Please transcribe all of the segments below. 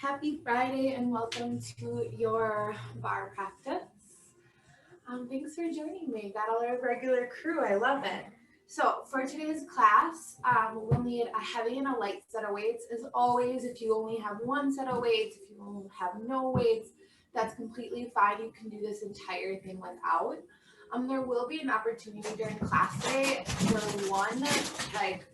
Happy Friday and welcome to your barre practice. Thanks for joining me. Got all our regular crew. I love it. So for today's class, we'll need a heavy and a light set of weights. As always, if you only have one set of weights, if you have no weights, that's completely fine. You can do this entire thing without. There will be an opportunity during class day for one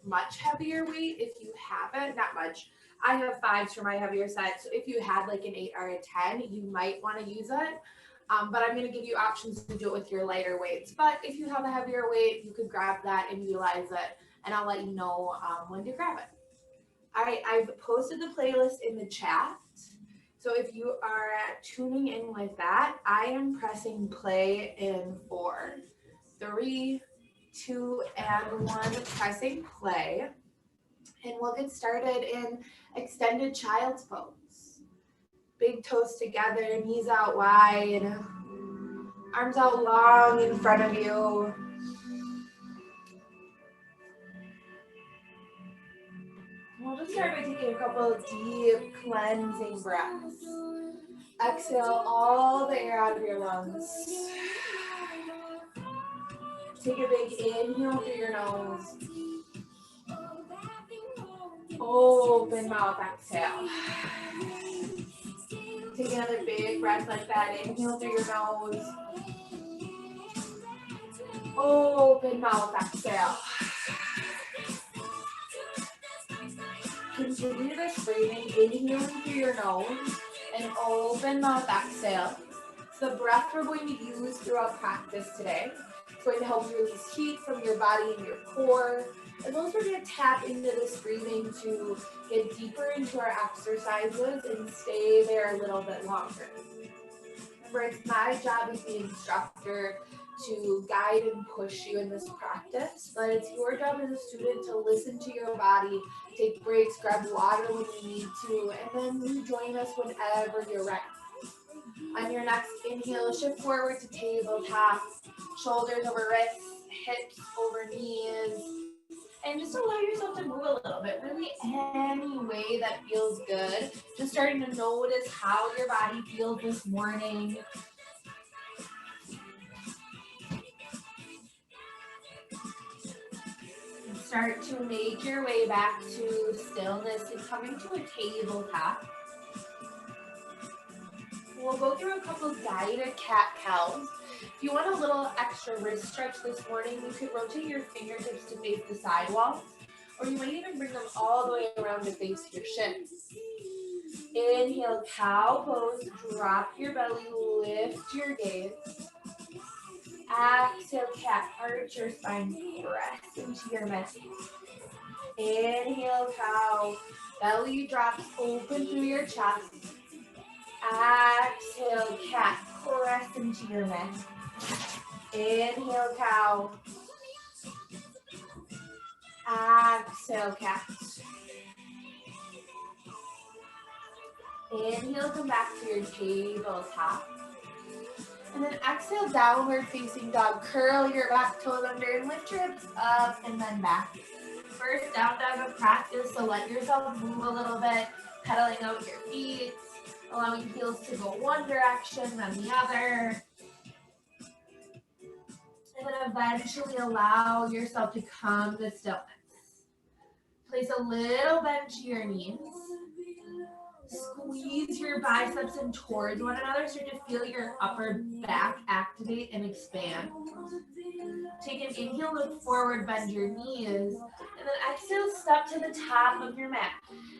much heavier weight if you have it. Not much. I have 5s for my heavier set, so if you had like an 8 or a 10, you might want to use it. But I'm going to give you options to do it with your lighter weights. But if you have a heavier weight, you could grab that and utilize it, and I'll let you know when to grab it. All right, I've posted the playlist in the chat. So if you are tuning in with that, I am pressing play in 4, 3, 2, and 1, pressing play. And we'll get started in extended child's pose. Big toes together, knees out wide, arms out long in front of you. We'll just start by taking a couple of deep cleansing breaths. Exhale all the air out of your lungs. Take a big inhale through your nose. Open mouth, exhale. Take another big breath like that. Inhale through your nose. Open mouth, exhale. Continue this breathing, inhaling through your nose and open mouth, exhale. It's the breath we're going to use throughout practice today. It's going to help you release heat from your body and your core. As well as we're going to tap into this breathing to get deeper into our exercises and stay there a little bit longer. Remember, it's my job as the instructor to guide and push you in this practice, but it's your job as a student to listen to your body, take breaks, grab water when you need to, and then you join us whenever you're ready. On your next inhale, shift forward to tabletop, shoulders over wrists, hips over knees, and just allow yourself to move a little bit, really any way that feels good. Just starting to notice how your body feels this morning. And start to make your way back to stillness and coming to a tabletop. We'll go through a couple of guided cat-cows. If you want a little extra wrist stretch this morning, you could rotate your fingertips to face the sidewalls, or you might even bring them all the way around to face your shins. Inhale, cow pose, drop your belly, lift your gaze. Exhale, cat, arch your spine, press into your mat. Inhale, cow, belly drops, open through your chest. Exhale, cat, press into your mat. Inhale, cow. Exhale, cat. Inhale, come back to your tabletop. And then exhale, downward facing dog. Curl your back toes under and lift your hips up and then back. First down dog of practice, so let yourself move a little bit, pedaling out your feet, allowing heels to go one direction, then the other. And then eventually allow yourself to come to stillness. Place a little bend to your knees. Squeeze your biceps in towards one another. Start to feel your upper back activate and expand. Take an inhale, look forward, bend your knees. And then exhale, step to the top of your mat.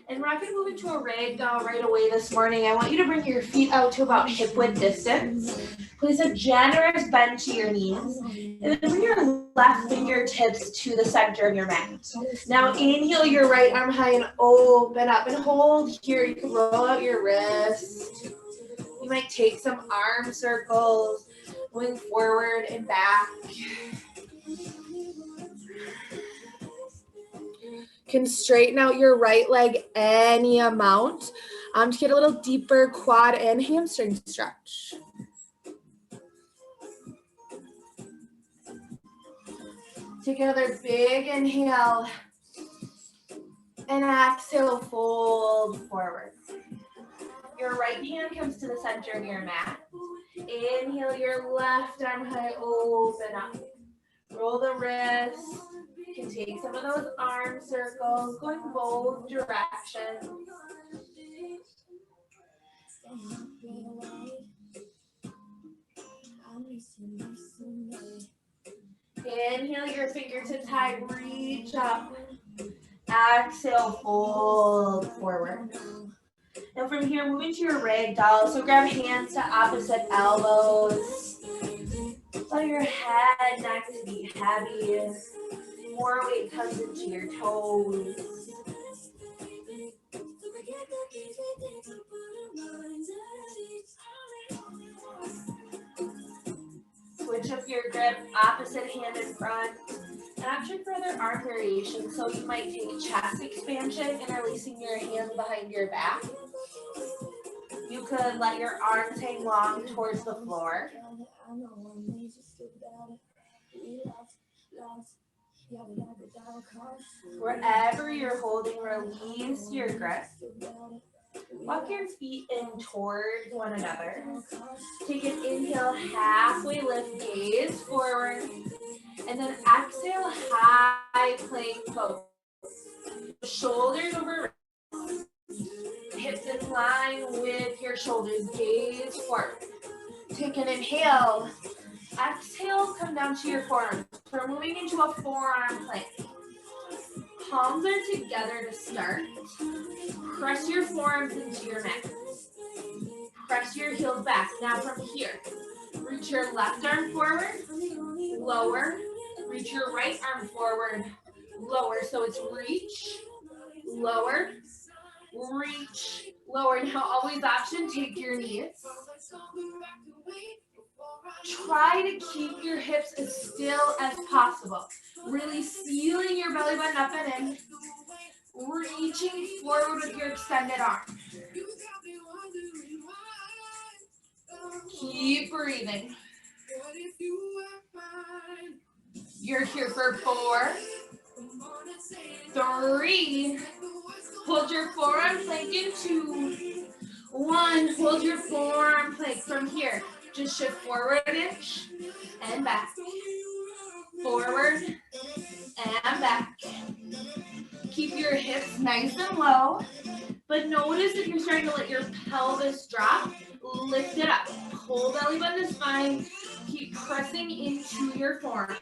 And we're not going to move into a ragdoll right away this morning. I want you to bring your feet out to about hip width distance. Place a generous bend to your knees. And then bring your left fingertips to the center of your mat. Now inhale your right arm high and open up and hold here. You can roll out your wrist. You might take some arm circles, moving forward and back. Can straighten out your right leg any amount to get a little deeper quad and hamstring stretch. Take another big inhale and exhale, fold forward. Your right hand comes to the center of your mat. Inhale your left arm high, open up. Roll the wrists. You can take some of those arm circles, going both directions. Inhale your fingertips high, reach up. Exhale, fold forward. Now from here, move into your ragdoll. So grab hands to opposite elbows. Allow your head, neck to be heavy. More weight comes into your toes. Switch up your grip, opposite hand in front. And option for other arm variation. So you might take chest expansion and releasing your hands behind your back. You could let your arms hang long towards the floor. Wherever you're holding, release your grip. Walk your feet in towards one another. Take an inhale, halfway lift, gaze forward. And then exhale, high plank pose. Shoulders over, hips in line with your shoulders, gaze forward. Take an inhale. Exhale, come down to your forearms. We're moving into a forearm plank. Palms are together to start. Press your forearms into your mat. Press your heels back. Now from here, reach your left arm forward, lower. Reach your right arm forward, lower. So it's reach, lower, reach, lower. Now always option, take your knees. Try to keep your hips as still as possible. Really sealing your belly button up and in. Reaching forward with your extended arm. Keep breathing. You're here for 4, 3. Hold your forearm plank in 2, 1. Hold your forearm plank from here. Just shift forward an inch and back. Forward and back. Keep your hips nice and low, but notice if you're starting to let your pelvis drop, lift it up. Whole belly button is fine. Keep pressing into your forearms.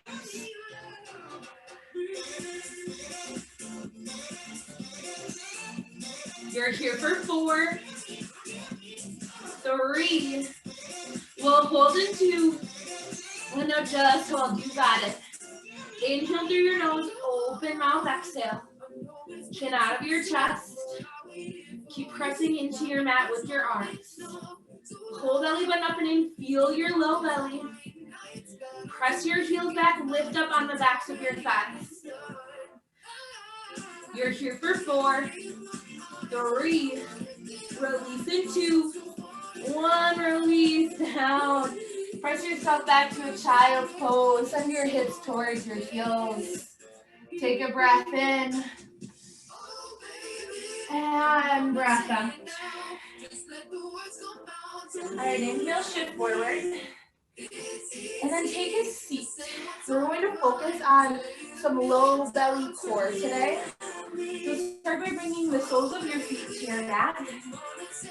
You're here for 4, 3. We'll hold in 2. And now just hold. You got it. Inhale through your nose. Open mouth. Exhale. Chin out of your chest. Keep pressing into your mat with your arms. Hold belly button up and in. Feel your low belly. Press your heels back. Lift up on the backs of your thighs. You're here for 4, 3. Release in 2, 1. Release down. Press yourself back to a child's pose. Send your hips towards your heels. Take a breath in. And breath out. All right, inhale, shift forward. And then take a seat. So we're going to focus on some low belly core today. So start by bringing the soles of your feet to your mat.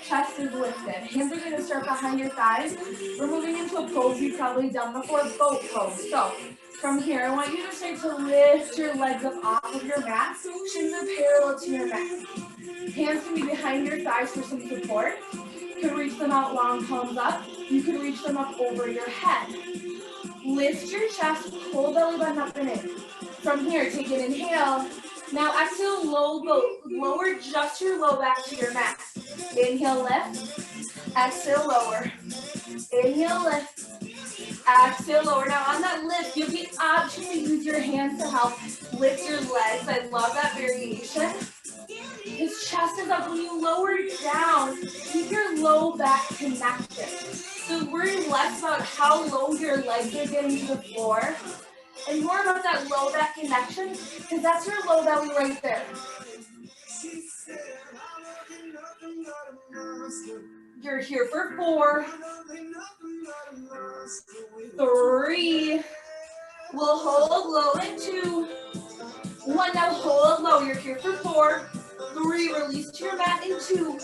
Chest is lifted. Hands are going to start behind your thighs. We're moving into a pose you've probably done before, boat pose. So from here, I want you to start to lift your legs up off of your mat. Shins are parallel to your mat. Hands can be behind your thighs for some support. You can reach them out long, palms up. You can reach them up over your head. Lift your chest, pull belly button up and in. From here, take an inhale. Now exhale, low boat. Lower just your low back to your mat. Inhale, lift. Exhale, lower. Inhale, lift. Exhale, lower. Now on that lift, you have the option to use your hands to help lift your legs. I love that variation. His chest is up. When you lower down, keep your low back connected. So worry less about how low your legs are getting to the floor and more about that low back connection, because that's your low belly right there. You're here for 4, 3. We'll hold low in 2. 1, now hold low. You're here for 4, 3. Release to your mat in 2.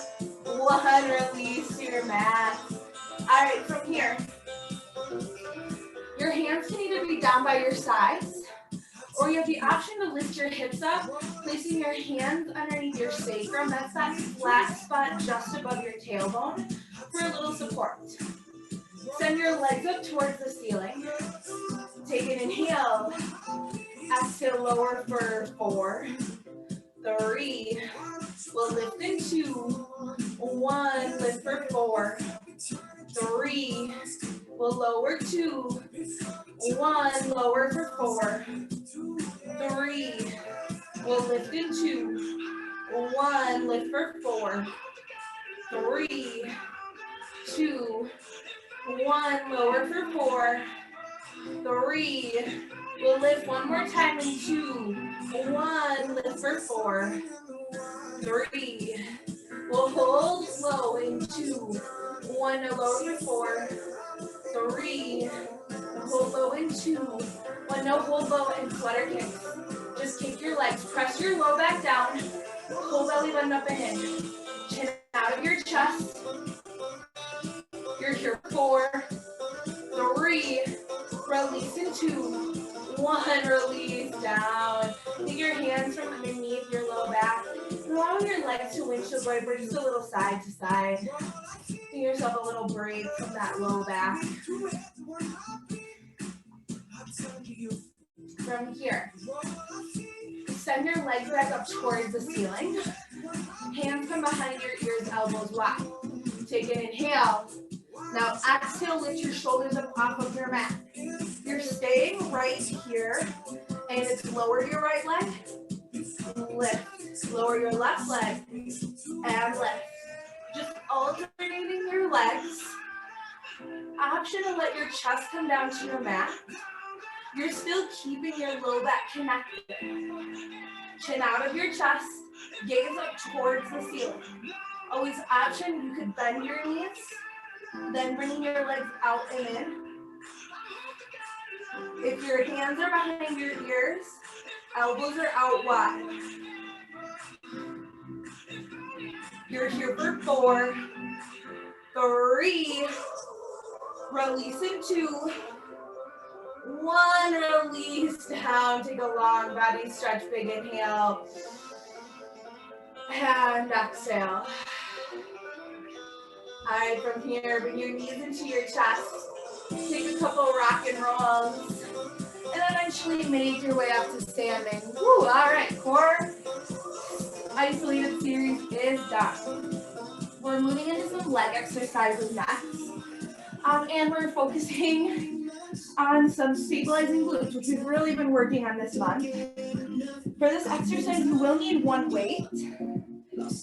1, release to your mat. All right, from here, your hands can either be down by your sides, or you have the option to lift your hips up, placing your hands underneath your sacrum. That's that flat spot just above your tailbone for a little support. Send your legs up towards the ceiling. Take an inhale. Exhale, lower for 4, 3. We'll lift in 2. 1, lift for 4, 3. We'll lower 2. 1, lower for 4, 3. We'll lift in 2. 1, lift for 4, 3, 2. 1, lower for 4, 3. We'll lift one more time in 2. 1, lift for 4, 3. We'll hold low in 2. 1, no lower for 4, 3. Hold low in 2. 1, no hold low and flutter kicks. Just kick your legs. Press your low back down. Whole belly button up and in. Chin out of your chest. You're here for 4, 3. Release in 2. 1, release down. Take your hands from underneath your low back. Allow your legs to windshield wiper just a little side to side. Give yourself a little break from that low back. From here, send your legs back up towards the ceiling. Hands come behind your ears, elbows wide. Take an inhale. Now exhale, lift your shoulders up off of your mat. You're staying right here, and it's lower your right leg, lift. Lower your left leg, and lift. Just alternating your legs. Option to let your chest come down to your mat. You're still keeping your low back connected. Chin out of your chest, gaze up towards the ceiling. Always option, you could bend your knees, then bringing your legs out and in. If your hands are behind your ears, elbows are out wide. You're here for 4, 3, release in 2, 1, release down. Take a long body stretch, big inhale, and exhale. All right, from here, bring your knees into your chest. Take a couple rock and rolls, and eventually make your way up to standing. Woo, all right, core isolated series is done. We're moving into some leg exercises next. And we're focusing on some stabilizing glutes, which we've really been working on this month. For this exercise, you will need one weight.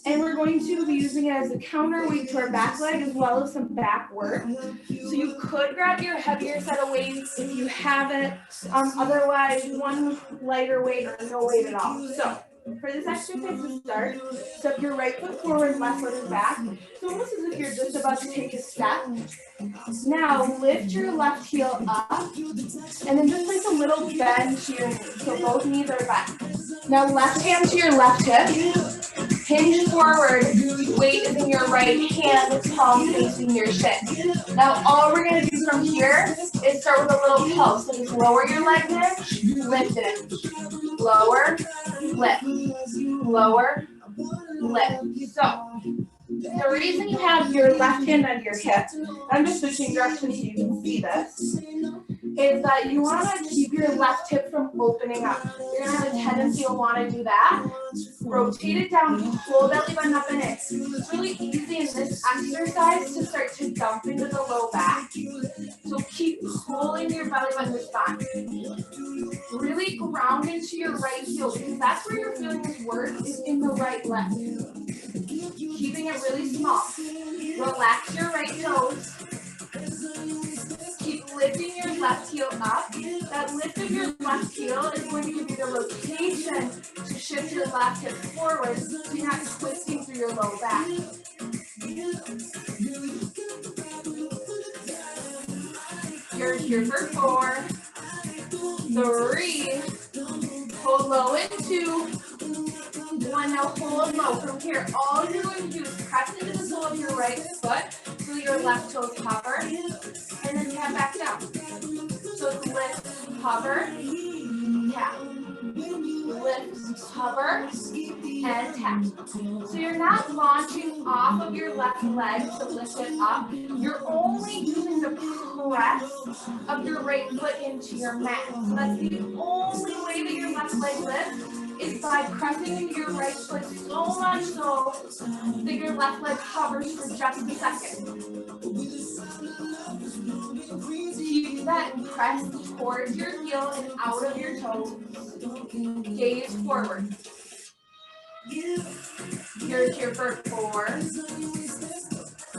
And we're going to be using it as a counterweight to our back leg as well as some back work. So you could grab your heavier set of weights if you have it. Otherwise, one lighter weight or no weight at all. So for this exercise to start, step your right foot forward, left foot is back. So almost as if you're just about to take a step. Now lift your left heel up and then just place a little bend to your knee. So both knees are back. Now left hand to your left hip. Hinge forward, weight is in your right hand, palm facing your shin. Now all we're going to do from here is start with a little pulse. So just lower your leg hinge, lift it. Lower, lift. Lower, lift. So the reason you have your left hand on your hip, I'm just switching directions so you can see this, is that you want to keep your left hip from opening up. You're going to have a tendency to want to do that. Rotate it down, full belly button up and in. It's really easy in this exercise to start to dump into the low back. So keep pulling your belly button to spine. Really ground into your right heel because that's where you're feeling this work is in the right leg. Keeping it really small. Relax your right toes. Keep lifting your left heel up. That lift of your left heel is going to give you the rotation to shift your left hip forward so you're not twisting through your low back. You're here for 4, 3, hold low in 2, 1. Now hold low. From here, all you're going to do is press into the sole of your right foot so your left toes hover, and then tap back down. So it's lift, hover, tap. Lift, hover, and tap. So you're not launching off of your left leg to lift it up. You're only using the press of your right foot into your mat. So that's the only way that your left leg lifts, is by pressing into your right foot so much so that your left leg hovers for just a second. Keep that press towards your heel and out of your toes. Gaze forward. You're here for 4,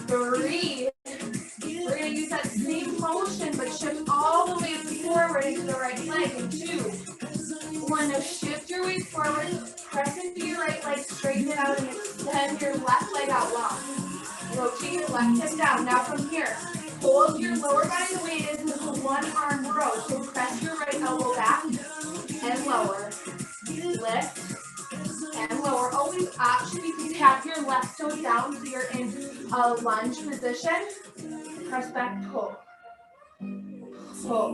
3. We're going to use that same motion, but shift all the way forward into the right leg. And 2, 1. Now shift your weight forward, press into your right leg, straighten it out, and extend your left leg out long. Rotate your left hip down. Now from here, hold your lower body the way it is with a 1-arm row. So press your right elbow back and lower. Lift and lower. Always option, you can tap your left toe down so you're in a lunge position. Press back, pull. Pull.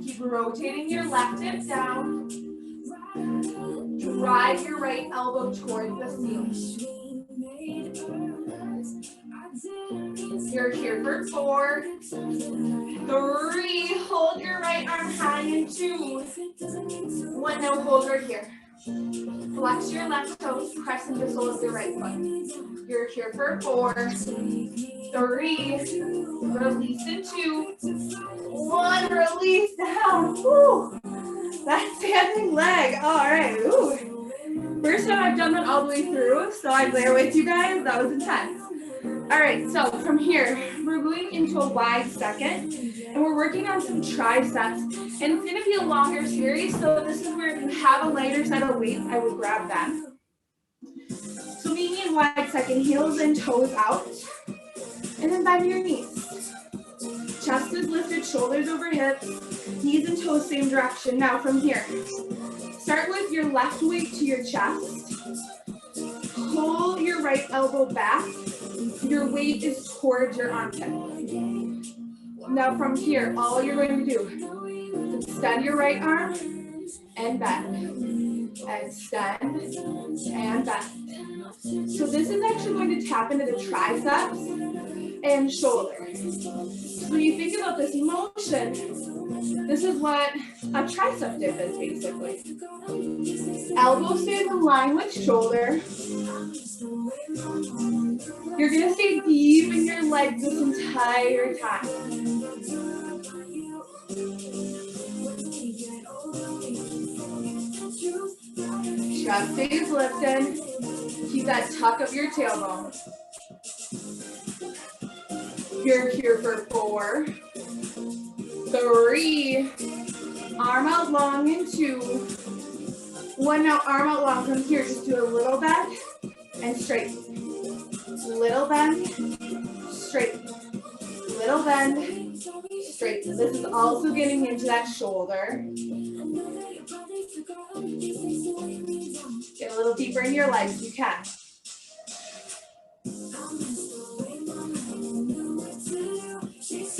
Keep rotating your left hip down. Drive your right elbow towards the ceiling. You're here for 4, 3. Hold your right arm high in 2, 1. Now hold right here. Flex your left toes, press into the sole of your right foot. You're here for 4, 3. Release in 2, 1. Release down. Woo. That standing leg. All right. Ooh. First time I've done that all the way through, so I bear with you guys. That was intense. All right, so from here, we're going into a wide second, and we're working on some triceps, and it's going to be a longer series, so this is where if you have a lighter set of weights, I would grab them. So meeting in wide second, heels and toes out, and then bend your knees. Chest is lifted, shoulders over hips, knees and toes same direction. Now from here, start with your left weight to your chest, pull your right elbow back. Your weight is towards your armpit. Now from here, all you're going to do is extend your right arm and bend. Extend and bend. So this is actually going to tap into the triceps and shoulder. So when you think about this motion, this is what a tricep dip is basically. Elbow stays in line with shoulder. You're going to stay deep in your legs this entire time. Chest stays lifted. Keep that tuck of your tailbone. You're here for 4, 3. Arm out long in 2. 1. Now arm out long from here. Just do a little bend and straight. Little bend, straight. Little bend, straight. So this is also getting into that shoulder. Get a little deeper in your legs, you can.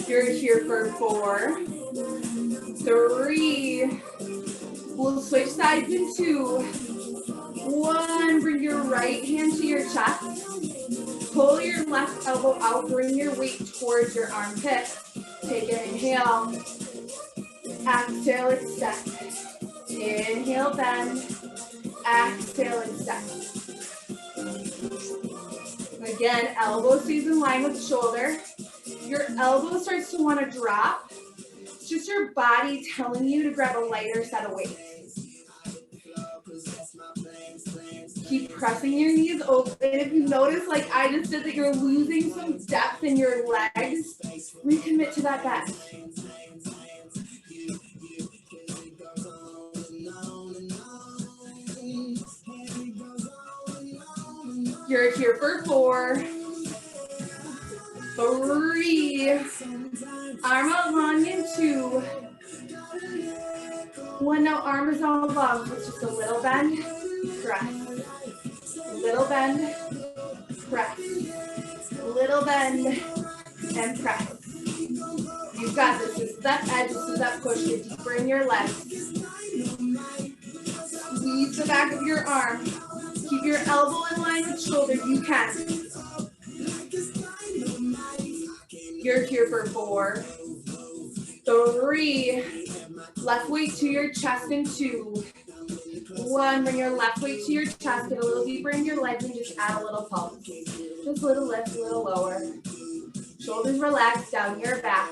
You're here for 4, 3. We'll switch sides in 2. 1, bring your right hand to your chest. Pull your left elbow out, bring your weight towards your armpit. Take an inhale. Exhale, extend. Inhale, bend. Exhale, extend. Again, elbow stays in line with the shoulder. Your elbow starts to want to drop. It's just your body telling you to grab a lighter set of weights. Keep pressing your knees open. If you notice, like I just did, that you're losing some depth in your legs, recommit to that bend. You're here for 4, 3, arm out long in 2, 1, now arm is all long, it's just a little bend, press, little bend, press, little bend, and press. You've got this. This is that edge, this is that push. Get deeper in your legs. Squeeze the back of your arm. Keep your elbow in line with shoulder. You can. You're here for 4, 3, left weight to your chest in 2, 1, bring your left weight to your chest, get a little deeper in your legs and just add a little pulse. Just a little lift, a little lower. Shoulders relaxed down your back.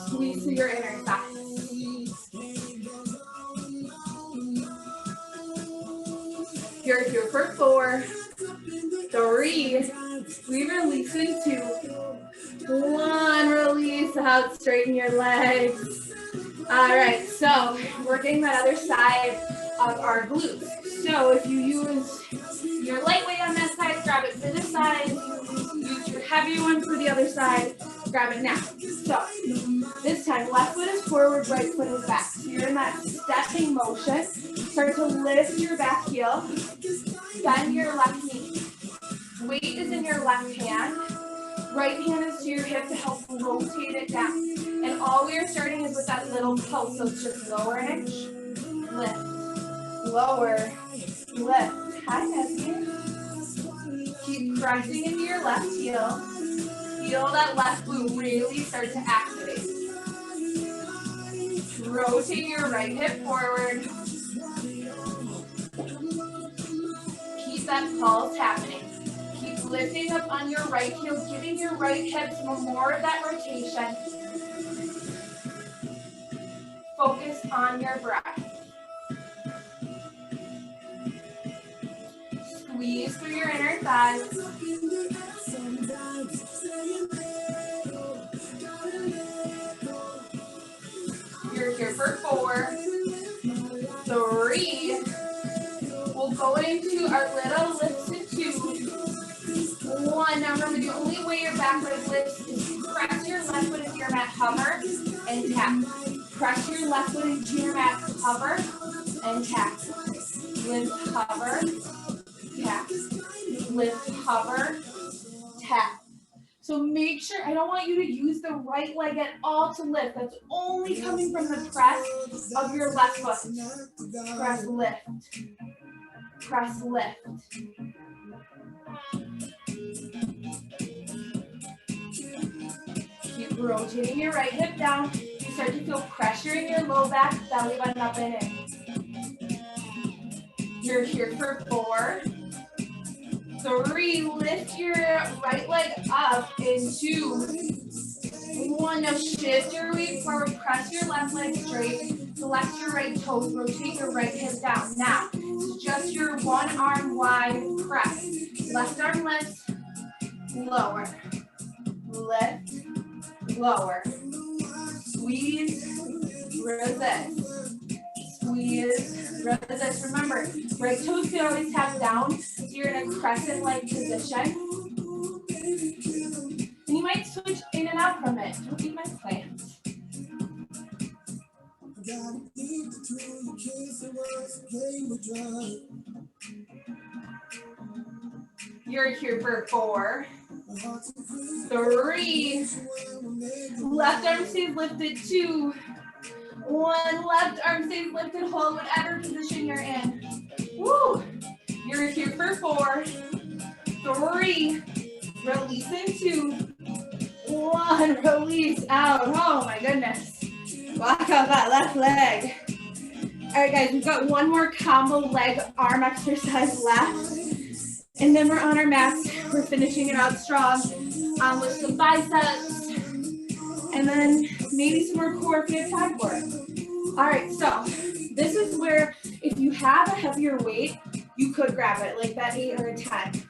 Squeeze through your inner thighs. You're here for 4, 3, we release in 2, 1, release out, straighten your legs. All right, so we're getting that other side of our glutes. So if you use your lightweight on that side, grab it for this side. Use your heavy one for the other side, grab it now. So this time, left foot is forward, right foot is back. So you're in that stepping motion. Start to lift your back heel, bend your left knee. Weight is in your left hand. Right hand is to your hip to help rotate it down. And all we are starting is with that little pulse. So it's just lower an inch, lift, lower, lift. Hi, Nessie. Keep pressing into your left heel. Feel that left glute really start to activate. Rotate your right hip forward. Keep that pulse happening. Keep lifting up on your right heel, giving your right hip some more of that rotation. Focus on your breath. Squeeze through your inner thighs. You're here for 4, 3. We'll go into our little lifts in 2, 1. Now remember, the only way your back leg lifts is to press your left foot into your mat, hover, and tap. Press your left foot into your mat, hover, and tap. Lift, hover, tap. Lift, hover, tap. So make sure, I don't want you to use the right leg at all to lift. That's only coming from the press of your left foot. Press, lift. Press, lift. Keep rotating your right hip down. You start to feel pressure in your low back, belly button up and in. You're here for 4, 3, lift your right leg up in 2, 1, now shift your weight forward, press your left leg straight, select your right toes, rotate your right hip down. Now, it's just your one arm wide press. Left arm lifts, lower, lift, lower, squeeze, resist. Squeeze, resist. Remember, right toes can always tap down, so you're in a crescent-like position. And you might switch in and out from it. Don't eat my plants. You're here for 4, 3. Left arm stays lifted, 2. 1, left arm stays lifted, hold whatever position you're in. Woo! You're here for 4, 3, release in 2, 1, release out. Oh my goodness. Walk out that left leg. All right, guys, we've got one more combo leg arm exercise left. And then we're on our mats. We're finishing it out strong with some biceps. And then maybe some more core if you have time for it. All right, so this is where if you have a heavier weight, you could grab it, like that 8 or a 10.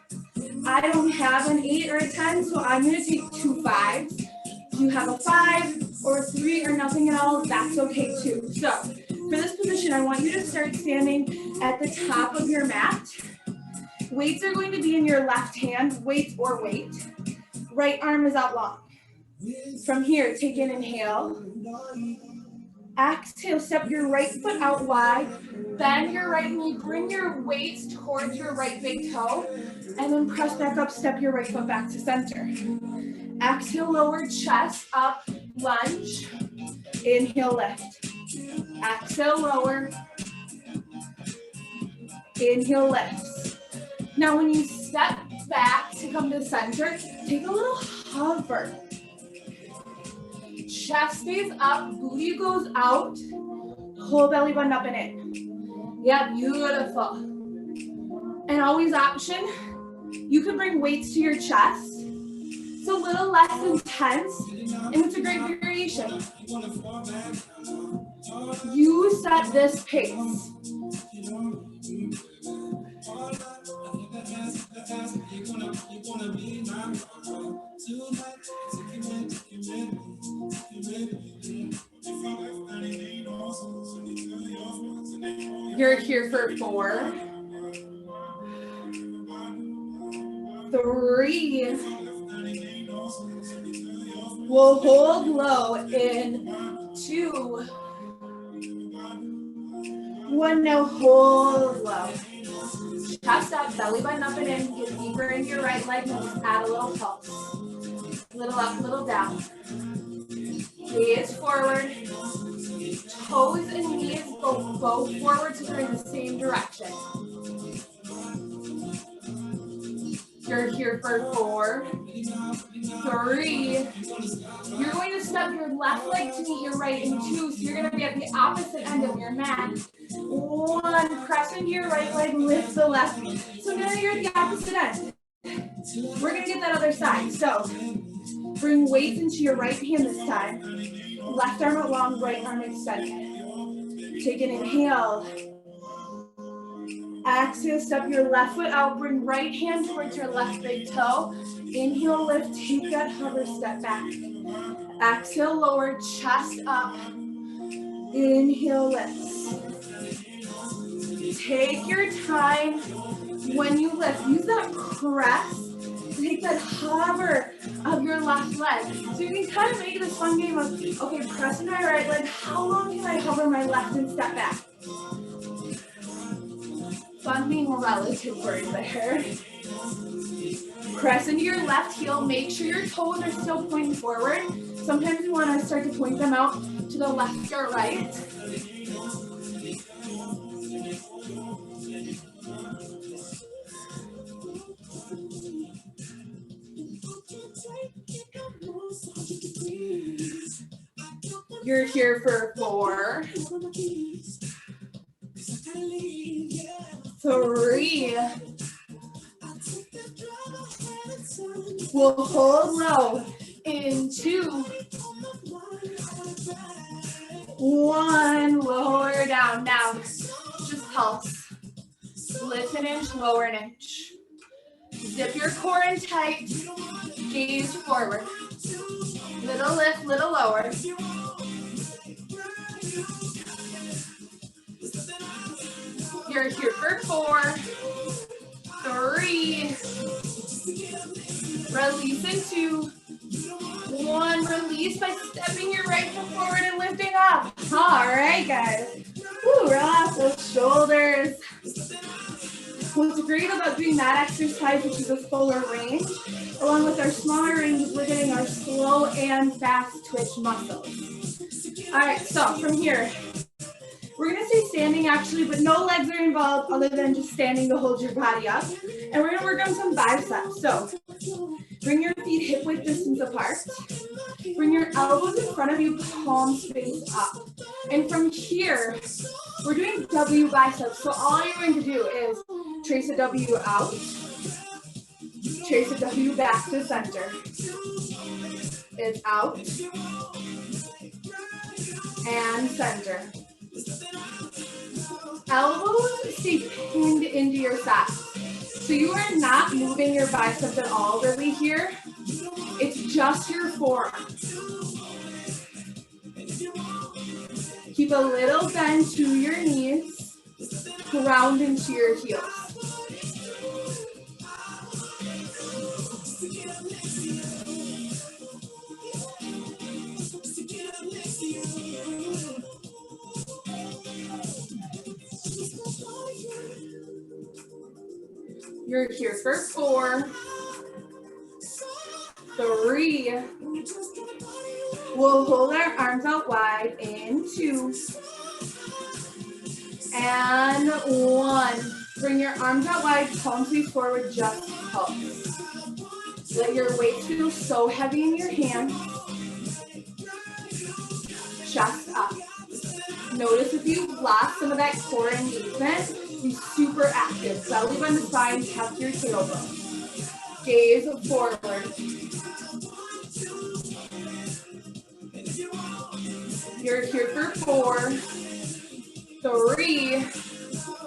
I don't have an 8 or a 10, so I'm gonna take 2 5s. If you have a 5 or a 3 or nothing at all, that's okay too. So for this position, I want you to start standing at the top of your mat. Weights are going to be in your left hand, weights or weight. Right arm is out long. From here, take an inhale. Exhale, step your right foot out wide. Bend your right knee, bring your weights towards your right big toe, and then press back up, step your right foot back to center. Exhale, lower chest up, lunge. Inhale, lift. Exhale, lower. Inhale, lift. Now when you step back to come to center, take a little hover. Chest stays up, booty goes out, whole belly button up and in. Yeah, beautiful. And always option, you can bring weights to your chest. It's a little less intense, and it's a great variation. You set this pace. You're here for 4, 3. We'll hold low in 2. 1, now hold low. Chest up, belly button up and in. Get deeper into your right leg and just add a little pulse. Little up, little down. Gaze forward. Toes and knees go both forward so they're in the same direction. You're here for 4, 3. You're going to step your left leg to meet your right in 2, so you're going to be at the opposite end of your mat. 1, press into your right leg, lift the left. So now you're at the opposite end. We're going to get that other side. So bring weights into your right hand this time. Left arm out long, right arm extended. Take an inhale. Exhale, step your left foot out, bring right hand towards your left big toe. Inhale, lift, take that hover, step back. Exhale, lower, chest up. Inhale, lift. Take your time when you lift. Use that press to take that hover of your left leg. So you can kind of make this fun game of, okay, press my right leg. How long can I hover my left and step back? Fun being a relative word there. Press into your left heel. Make sure your toes are still pointing forward. Sometimes you want to start to point them out to the left or right. You're here for 4, 3. We'll hold low in 2, 1. Lower down. Now, just pulse. Lift an inch, lower an inch. Zip your core in tight. Gaze forward. Little lift, little lower. You're here for 4, 3. Release in 2, 1. Release by stepping your right foot forward and lifting up. All right, guys. Woo, relax those shoulders. What's great about doing that exercise, which is a fuller range, along with our smaller ranges, we're getting our slow and fast twitch muscles. All right, so from here, we're going to stay standing actually, but no legs are involved other than just standing to hold your body up. And we're going to work on some biceps. So bring your feet hip width distance apart. Bring your elbows in front of you, palms face up. And from here, we're doing W biceps. So all you're going to do is trace a W out, trace a W back to center. It's out and center. Elbows stay pinned into your thighs. So you are not moving your biceps at all really here. It's just your forearms. Keep a little bend to your knees, ground into your heels. You're here for 4, 3. We'll hold our arms out wide in 2 and 1. Bring your arms out wide, palms face forward, just pulse. Let your weight feel so heavy in your hands. Chest up. Notice if you've lost some of that core engagement, be super active. Belly button the spine, tuck your tailbone. Gaze forward. You're here for 4, 3,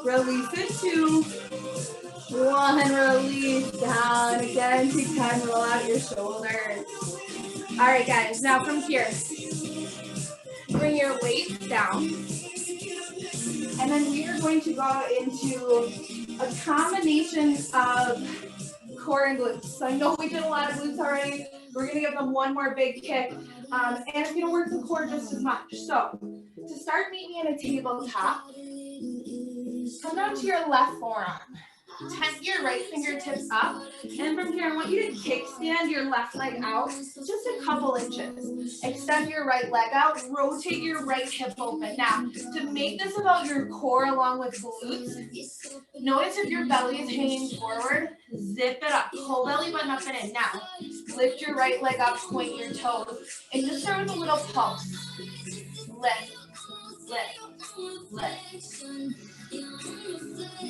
release it 2, 1, release down. Again, take time, roll out your shoulders. All right, guys, now from here, bring your weight down. And then we are going to go into a combination of core and glutes. So I know we did a lot of glutes already. We're going to give them one more big kick. And it's going to work the core just as much. So to start, meet me in a tabletop. Come down to your left forearm. Tent your right fingertips up. And from here, I want you to kickstand your left leg out just a couple inches. Extend your right leg out. Rotate your right hip open. Now, to make this about your core along with glutes, notice if your belly is hanging forward, zip it up. Pull belly button up and in. Now, lift your right leg up, point your toes, and just start with a little pulse. Lift, lift, lift.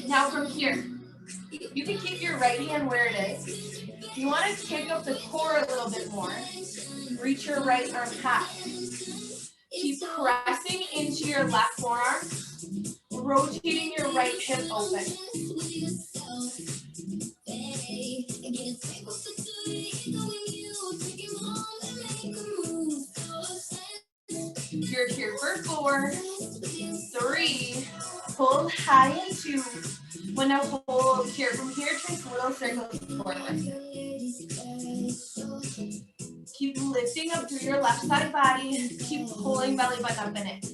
Now from here, you can keep your right hand where it is. If you want to kick up the core a little bit more, reach your right arm high. Keep pressing into your left forearm, rotating your right hip open. You're here for 4, 3, hold high and 2. When I hold here, from here, trace little circles forward. Keep lifting up through your left side body. Keep pulling belly button up in it.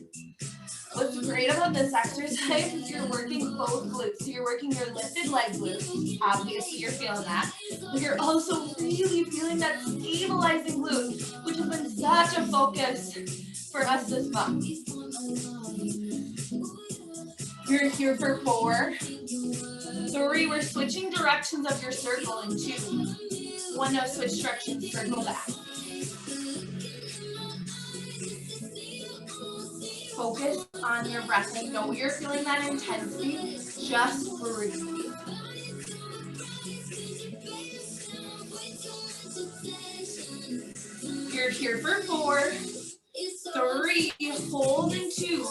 What's great about this exercise is you're working both glutes. So you're working your lifted leg glute. Obviously, you're feeling that. But you're also really feeling that stabilizing glute, which has been such a focus for us this month. You're here for 4, 3, we're switching directions of your circle in 2. 1, now switch directions, circle back. Focus on your breath. I know you're feeling that intensity, just breathe. You're here for 4, 3, hold in 2.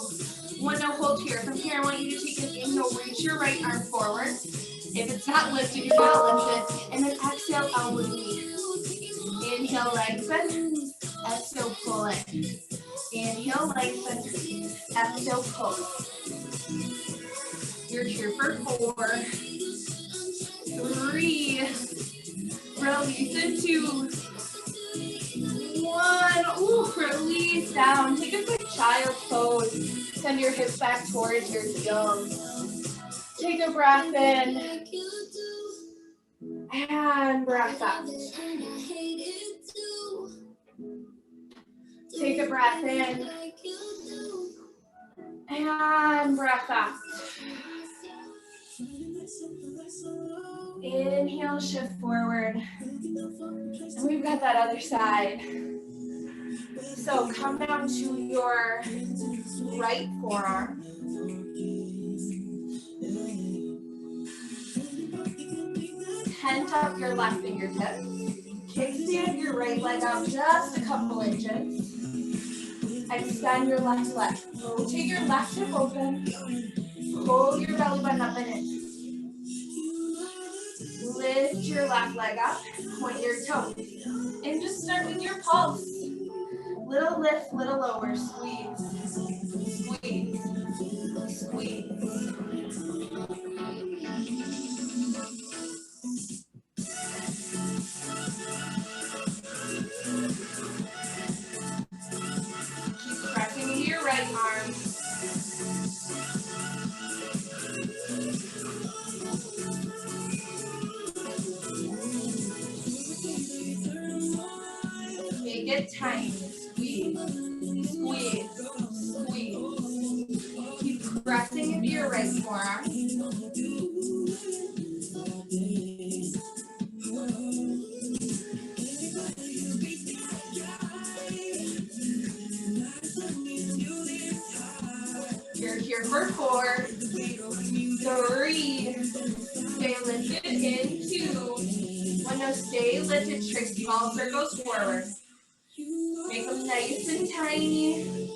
1, now hold here. From here, I want you to take an inhale, reach your right arm forward. If it's not lifted, you're gonna lift it. And then exhale, elbow to knee. Inhale, lengthen. Exhale, pull in. Inhale, lengthen. Exhale, pull. You're here for 4, 3, release in 2, 1. Ooh, release down. Take a quick child's pose. Send your hips back towards your heels. Take a breath in. And breath out. Take a breath in. And breath out. Inhale, shift forward. And we've got that other side. So come down to your right forearm. Tent up your left fingertips. Kickstand your right leg out just a couple inches. Extend your left leg. Rotate your left hip open. Pull your belly button up and in. Lift your left leg up. Point your toes. And just start with your pulse. Little lift, little lower. Squeeze. Squeeze. Squeeze. Keep pressing into your right arm. it tiny. Squeeze, squeeze, squeeze. Keep pressing into your right forearm. You're here for 4, 3, stay lifted in 2, 1, no, stay lifted, trace small circles forward. Make them nice and tiny.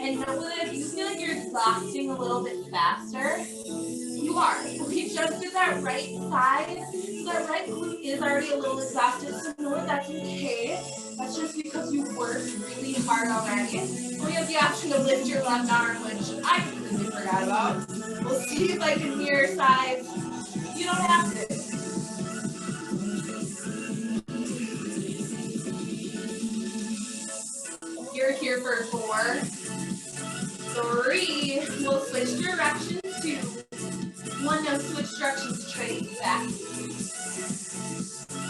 And know that if you feel like you're exhausting a little bit faster, you are. We just did that right side, so that right glute is already a little exhausted, so know that that's okay. That's just because you worked really hard already. Or you have the option to lift your left arm, which I completely forgot about. We'll see if I can mirror sides. You don't have to. You're here for 4, 3, we'll switch directions, 2, 1, no, switch directions, trace back.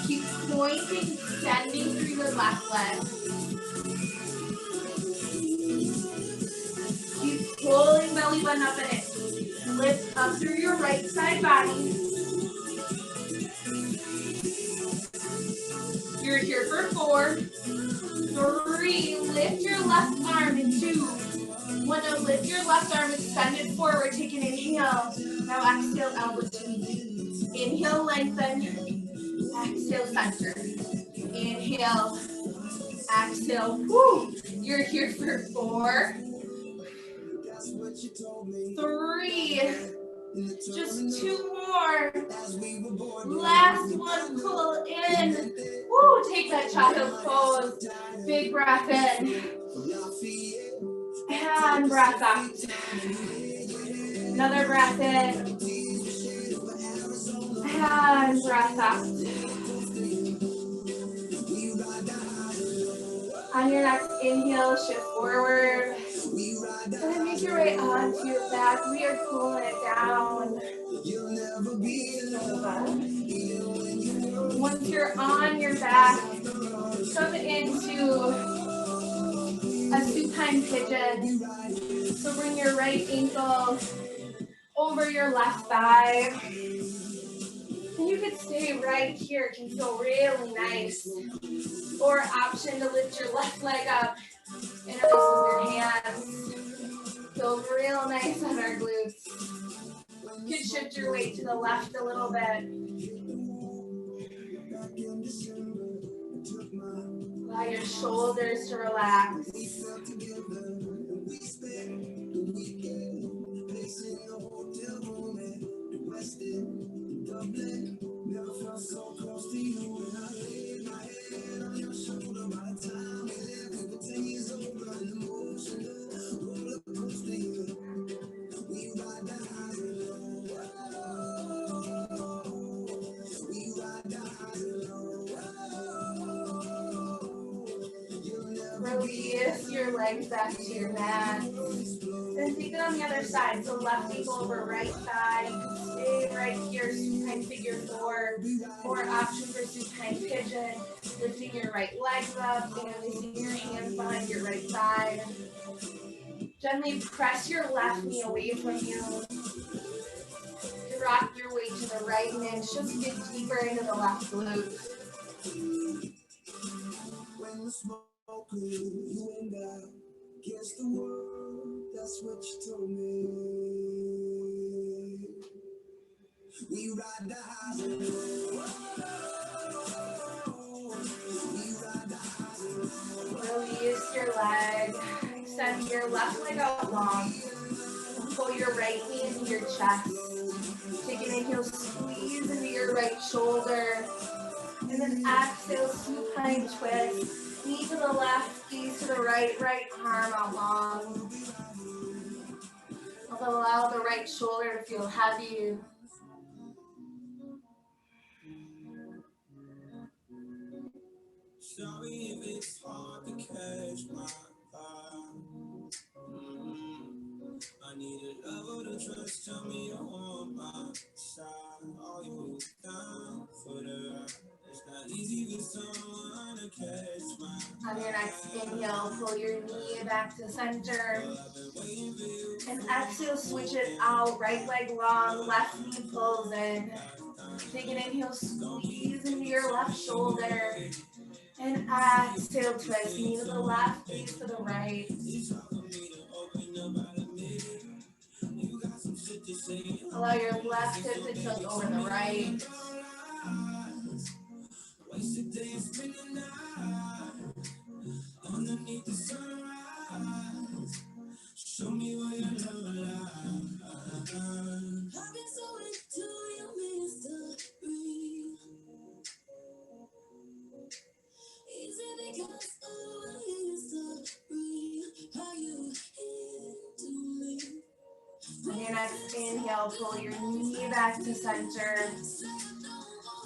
Keep pointing, extending through your left leg. Keep pulling belly button up and in. Lift up through your right side body. You're here for 4, 3, lift your left arm in 2, 1, no, lift your left arm, extend it forward, take an inhale. Now exhale, elbow to knee. Inhale, lengthen. Exhale, center. Inhale, exhale. Woo. You're here for 4, 3, just 2 more. Last one, pull in. Woo, take that child pose. Big breath in. And breath out. Another breath in. And breath out. On your next inhale, shift forward. And then make your way onto your back. We are pulling it down. Once you're on your back, come into a supine pigeon. So bring your right ankle over your left thigh. And you could stay right here. It can feel really nice. Or option to lift your left leg up and release with your hands. Feels real nice on our glutes. You could shift your weight to the left a little bit. Allow your shoulders to relax. Release your legs back to your mat. Then take it on the other side. So left ankle over right thigh. Stay right here, supine figure 4. Or option for supine pigeon. Lifting your right legs up and releasing your hands behind your right side. Gently press your left knee away from you. Drop your weight to the right and then just get deeper into the left glute. When the smoke clears, you and I against the world, that's what you told me. We ride the highs and release your leg. Extend your left leg out long. Pull your right knee into your chest. Take an inhale, squeeze into your right shoulder. And then exhale, supine twist. Knee to the left, gaze to the right, right arm out long. Allow the right shoulder to feel heavy. Sorry if it's hard to catch my vibe. I need a lover to trust, tell me you're on my side. Are you down for the ride? It's not easy with someone to catch On your next inhale, pull your knee back to center. And exhale, switch it out. Right leg long, left knee pulls in. Take an inhale, squeeze into your left shoulder. And exhale, twist. Knee to the left, face to the right. Allow your left hip to tilt over the right. On your next inhale, pull your knee back to center.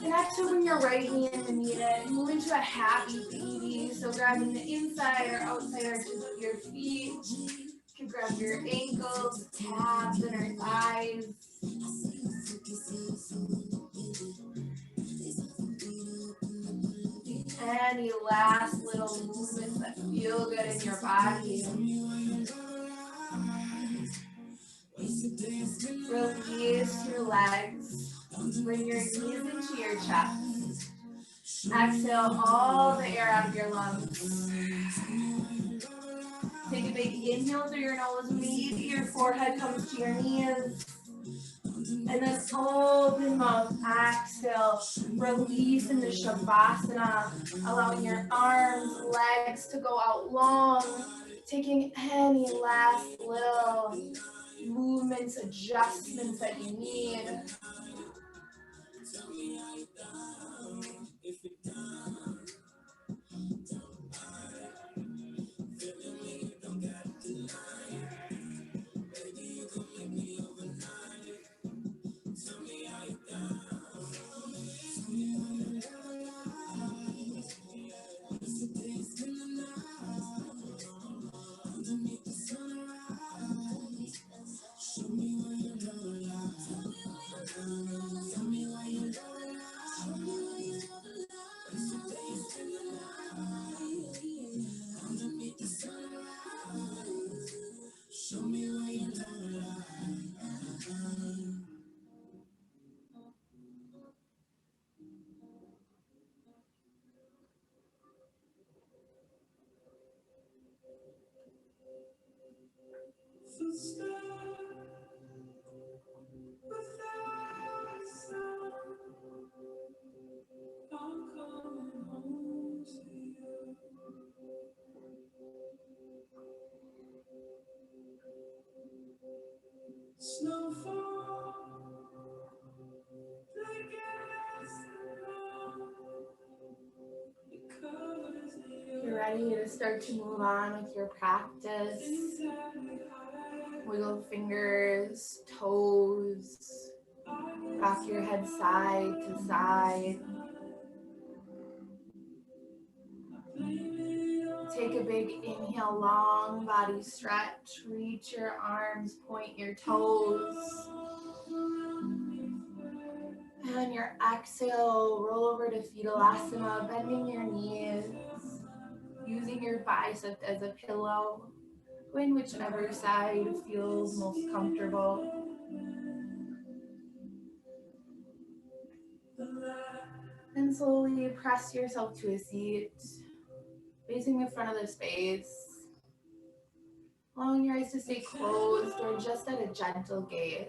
And exhale, bring your right knee in to meet it. Move into a happy baby. So grabbing the inside or outside arches of your feet. You can grab your ankles, calves, and your thighs. Any last little movements that feel good in your body. Release your legs. Bring your knees into your chest. Exhale all the air out of your lungs. Take a big inhale through your nose. Maybe your forehead comes to your knees. And then open mouth, exhale, release into Shavasana, allowing your arms, legs to go out long, taking any last little movements, adjustments that you need. You're ready to start to move on with your practice. Wiggle fingers, toes, rock your head side to side. Take a big inhale, long body stretch. Reach your arms, point your toes. And on your exhale, roll over to fetal asana, bending your knees, using your bicep as a pillow. Going whichever side feels most comfortable. And slowly press yourself to a seat, facing the front of the space. Allowing your eyes to stay closed or just at a gentle gaze.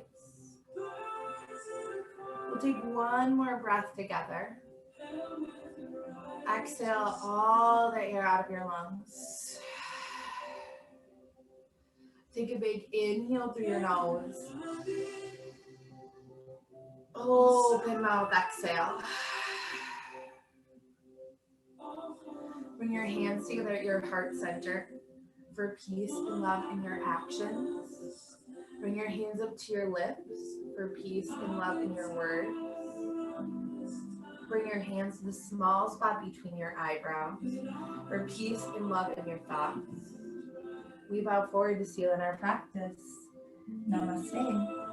We'll take one more breath together. Exhale all the air out of your lungs. Take a big inhale through your nose. Open mouth, exhale. Bring your hands together at your heart center for peace and love in your actions. Bring your hands up to your lips for peace and love in your words. Bring your hands to the small spot between your eyebrows for peace and love in your thoughts. We bow forward to seal in our practice. Namaste.